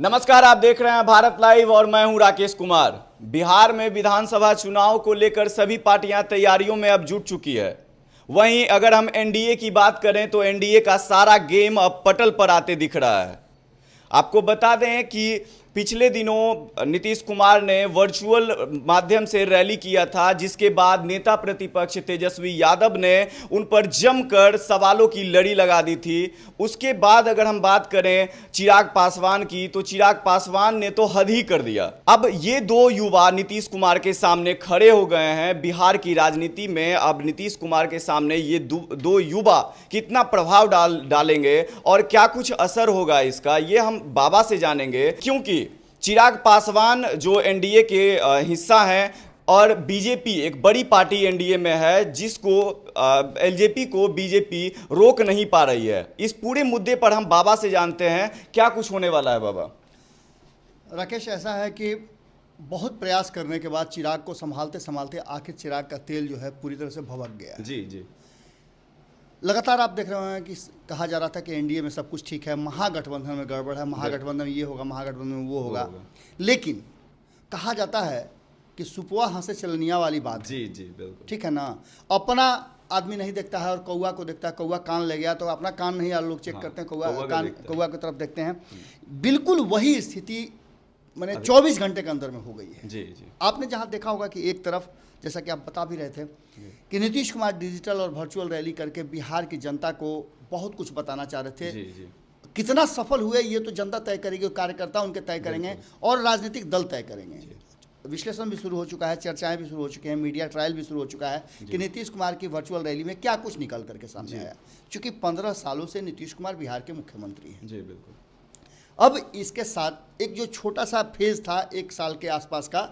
नमस्कार, आप देख रहे हैं भारत लाइव और मैं हूं राकेश कुमार। बिहार में विधानसभा चुनाव को लेकर सभी पार्टियां तैयारियों में अब जुट चुकी है। वहीं अगर हम एनडीए की बात करें तो एनडीए का सारा गेम अब पटल पर आते दिख रहा है। आपको बता दें कि पिछले दिनों नीतीश कुमार ने वर्चुअल माध्यम से रैली किया था, जिसके बाद नेता प्रतिपक्ष तेजस्वी यादव ने उन पर जमकर सवालों की लड़ी लगा दी थी। उसके बाद अगर हम बात करें चिराग पासवान की, तो चिराग पासवान ने तो हद ही कर दिया। अब ये दो युवा नीतीश कुमार के सामने खड़े हो गए हैं। बिहार की राजनीति में अब नीतीश कुमार के सामने ये दो युवा कितना प्रभाव डालेंगे और क्या कुछ असर होगा इसका, ये हम बाबा से जानेंगे। क्योंकि चिराग पासवान जो एनडीए के हिस्सा हैं और बीजेपी एक बड़ी पार्टी एनडीए में है, जिसको एलजेपी को बीजेपी रोक नहीं पा रही है। इस पूरे मुद्दे पर हम बाबा से जानते हैं क्या कुछ होने वाला है। बाबा राकेश, ऐसा है कि बहुत प्रयास करने के बाद चिराग को संभालते संभालते आखिर चिराग का तेल जो है पूरी तरह से भभक गया। जी जी, लगातार आप देख रहे हैं कि कहा जा रहा था कि एनडीए में सब कुछ ठीक है, महागठबंधन में गड़बड़ है, महागठबंधन में ये होगा, महागठबंधन में वो होगा। लेकिन कहा जाता है कि सुपुआ हंसे चलनिया वाली बात। जी जी बिल्कुल ठीक है ना। अपना आदमी नहीं देखता है और कौआ को देखता है। कौआ कान ले गया तो अपना कान नहीं, लोग चेक करते हैं, कौआ की तरफ देखते हैं। बिल्कुल वही स्थिति मैंने 24 घंटे के अंदर में हो गई है। जी जी, आपने जहाँ देखा होगा कि एक तरफ, जैसा कि आप बता भी रहे थे, कि नीतीश कुमार डिजिटल और वर्चुअल रैली करके बिहार की जनता को बहुत कुछ बताना चाह रहे थे। जी जी, कितना सफल हुए ये तो जनता तय करेगी, कार्यकर्ता उनके तय करेंगे और राजनीतिक दल तय करेंगे। विश्लेषण भी शुरू हो चुका है, चर्चाएं भी शुरू हो चुकी हैं, मीडिया ट्रायल भी शुरू हो चुका है कि नीतीश कुमार की वर्चुअल रैली में क्या कुछ निकल करके सामने आया। चूंकि 15 सालों से नीतीश कुमार बिहार के मुख्यमंत्री हैं। जी बिल्कुल। अब इसके साथ एक जो छोटा सा फेज था 1 साल के आसपास का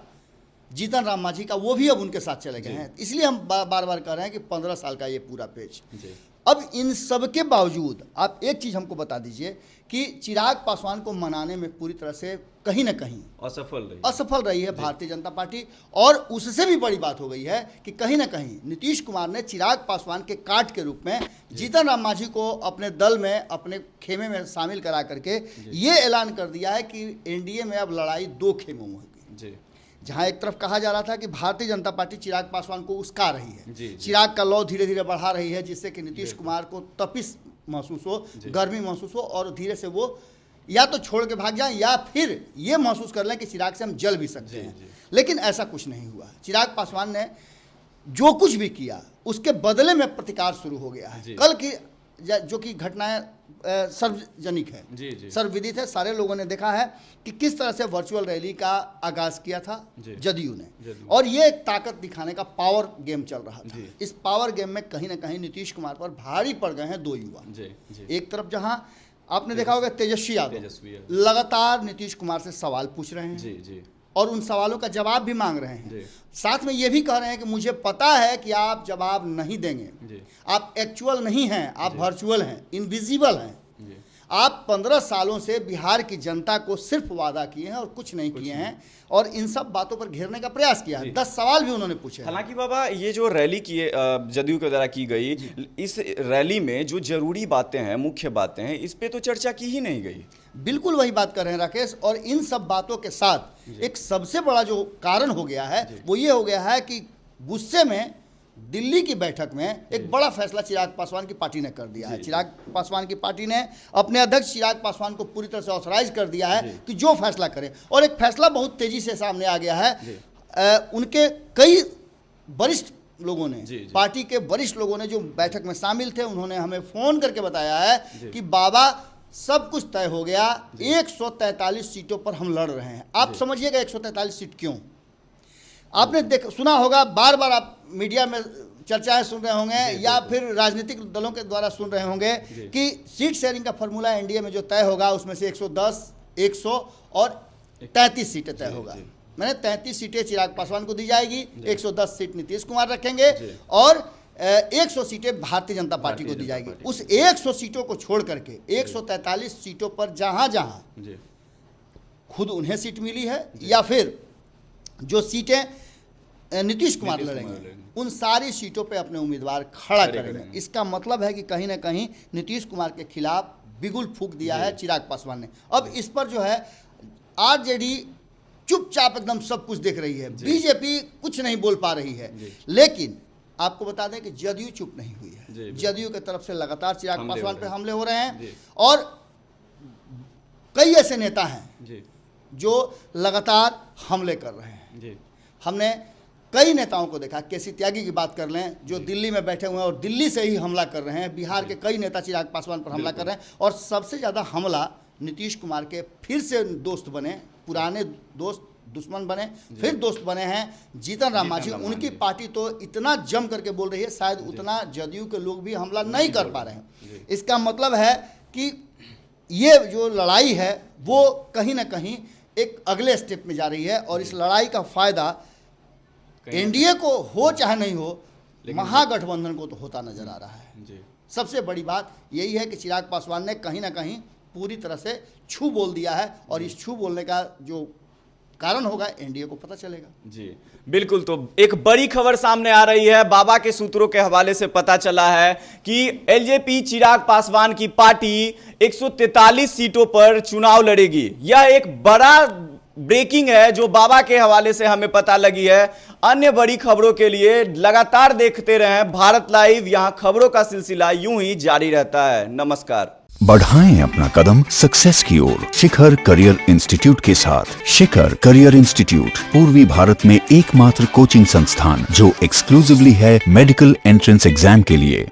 जीतन राम मांझी का, वो भी अब उनके साथ चले गए हैं। इसलिए हम बार बार कह रहे हैं कि 15 साल का ये पूरा पेज। अब इन सब के बावजूद आप एक चीज़ हमको बता दीजिए कि चिराग पासवान को मनाने में पूरी तरह से कहीं ना कहीं असफल रही है भारतीय जनता पार्टी। और उससे भी बड़ी बात हो गई है कि कहीं ना कहीं नीतीश कुमार ने चिराग पासवान के काट के रूप में जीतन राम मांझी को अपने दल में, अपने खेमे में शामिल करा करके ये ऐलान कर दिया है कि एनडीए में अब लड़ाई 2 खेमों में होगी। जहां एक तरफ कहा जा रहा था कि भारतीय जनता पार्टी चिराग पासवान को उस्का रही है, चिराग का लौ धीरे धीरे बढ़ा रही है, जिससे कि नीतीश कुमार को तपिश महसूस हो, गर्मी महसूस हो और धीरे से वो या तो छोड़ के भाग जाएं या फिर ये महसूस कर लें कि चिराग से हम जल भी सकते हैं। लेकिन ऐसा कुछ नहीं हुआ। चिराग पासवान ने जो कुछ भी किया उसके बदले में प्रतिकार शुरू हो गया है। कल की जो कि घटनाएं सार्वजनिक है, सर्वविदित है, सारे लोगों ने देखा है कि किस तरह से वर्चुअल रैली का आगाज किया था जदयू ने। और ये एक ताकत दिखाने का पावर गेम चल रहा था। इस पावर गेम में कहीं ना कहीं नीतीश कुमार पर भारी पड़ गए हैं 2 युवा। एक तरफ जहां आपने देखा होगा तेजस्वी यादव लगातार नीतीश कुमार से सवाल पूछ रहे हैं और उन सवालों का जवाब भी मांग रहे हैं। साथ में ये भी कह रहे हैं कि मुझे पता है कि आप जवाब नहीं देंगे, आप एक्चुअल नहीं हैं, आप वर्चुअल हैं, इनविजिबल हैं। आप 15 सालों से बिहार की जनता को सिर्फ वादा किए हैं और कुछ नहीं किए हैं और इन सब बातों पर घेरने का प्रयास किया है। 10 सवाल भी उन्होंने पूछे। हालांकि बाबा, ये जो रैली की जदयू के द्वारा की गई, इस रैली में जो जरूरी बातें हैं, मुख्य बातें हैं, इस पे तो चर्चा की ही नहीं गई। बिल्कुल वही बात कर रहे हैं राकेश। और इन सब बातों के साथ एक सबसे बड़ा जो कारण हो गया है वो ये हो गया है कि गुस्से में दिल्ली की बैठक में एक बड़ा फैसला चिराग पासवान की पार्टी ने कर दिया है। चिराग पासवान की पार्टी ने अपने अध्यक्ष चिराग पासवान को पूरी तरह से ऑथराइज कर दिया है कि जो फैसला करें। और एक फैसला बहुत तेजी से सामने आ गया है। उनके कई वरिष्ठ लोगों ने, पार्टी के वरिष्ठ लोगों ने जो बैठक में शामिल थे, उन्होंने हमें फोन करके बताया है कि बाबा सब कुछ तय हो गया, 143 सीटों पर हम लड़ रहे हैं। आप समझिएगा 143 सीट क्यों। आपने सुना होगा, बार बार आप मीडिया में चर्चाएं सुन रहे होंगे या फिर राजनीतिक दलों के द्वारा सुन रहे होंगे कि सीट शेयरिंग का फॉर्मूला एनडीए में जो तय होगा उसमें से 110, 100 और 33 सीटें तय होगा। मैंने 33 सीटें चिराग पासवान को दी जाएगी, 110 सीट नीतीश कुमार रखेंगे और 100 सीटें भारतीय जनता पार्टी को दी जाएगी। उस 100 सीटों को छोड़ करके 143 सीटों पर जहां जहां खुद उन्हें सीट मिली है या फिर जो सीटें नीतीश कुमार लड़ेंगे, उन सारी सीटों पे अपने उम्मीदवार खड़ा करेंगे। इसका मतलब है कि कहीं ना कहीं नीतीश कुमार के खिलाफ बिगुल फूंक दिया है चिराग पासवान ने। अब इस पर जो है आरजेडी चुपचाप एकदम सब कुछ देख रही है, जी। बीजेपी कुछ नहीं बोल पा रही है। जी। लेकिन आपको बता दें कि जदयू चुप नहीं हुई है। जी, जदयू की तरफ से लगातार चिराग हमले पासवान हो पे रहे हैं। हमले हो रहे हैं जी। और कई ऐसे नेता हैं जी जो लगातार हमले कर रहे हैं। जी हमने कई नेताओं को देखा, केसी त्यागी की बात कर लें जो दिल्ली में बैठे हुए हैं और दिल्ली से ही हमला कर रहे हैं। बिहार के कई नेता चिराग पासवान पर हमला कर रहे हैं और सबसे ज़्यादा हमला नीतीश कुमार के फिर से दोस्त बने, पुराने दोस्त दुश्मन बने, फिर दोस्त बने हैं जीतन राम मांझी। उनकी पार्टी तो इतना जम करके बोल रही है, शायद उतना जदयू के लोग भी हमला नहीं कर पा रहे हैं। इसका मतलब है कि ये जो लड़ाई है वो कहीं ना कहीं एक अगले स्टेप में जा रही है और इस लड़ाई का फायदा एनडीए को हो चाहे नहीं हो, महागठबंधन को तो होता नजर आ रहा है। जी सबसे बड़ी बात यही है कि चिराग पासवान ने कहीं ना कहीं पूरी तरह से छू बोल दिया है और इस छू बोलने का जो कारण होगा एनडीए को पता चलेगा। जी बिल्कुल। तो एक बड़ी खबर सामने आ रही है, बाबा के सूत्रों के हवाले से पता चला है कि एलजेपी चिराग पासवान की पार्टी 143 सीटों पर चुनाव लड़ेगी। यह एक बड़ा ब्रेकिंग है जो बाबा के हवाले से हमें पता लगी है। अन्य बड़ी खबरों के लिए लगातार देखते रहें भारत लाइव, यहां खबरों का सिलसिला यूं ही जारी रहता है। नमस्कार। बढ़ाएं अपना कदम सक्सेस की ओर शिखर करियर इंस्टीट्यूट के साथ। शिखर करियर इंस्टीट्यूट पूर्वी भारत में एकमात्र कोचिंग संस्थान जो एक्सक्लूसिवली है मेडिकल एंट्रेंस एग्जाम के लिए।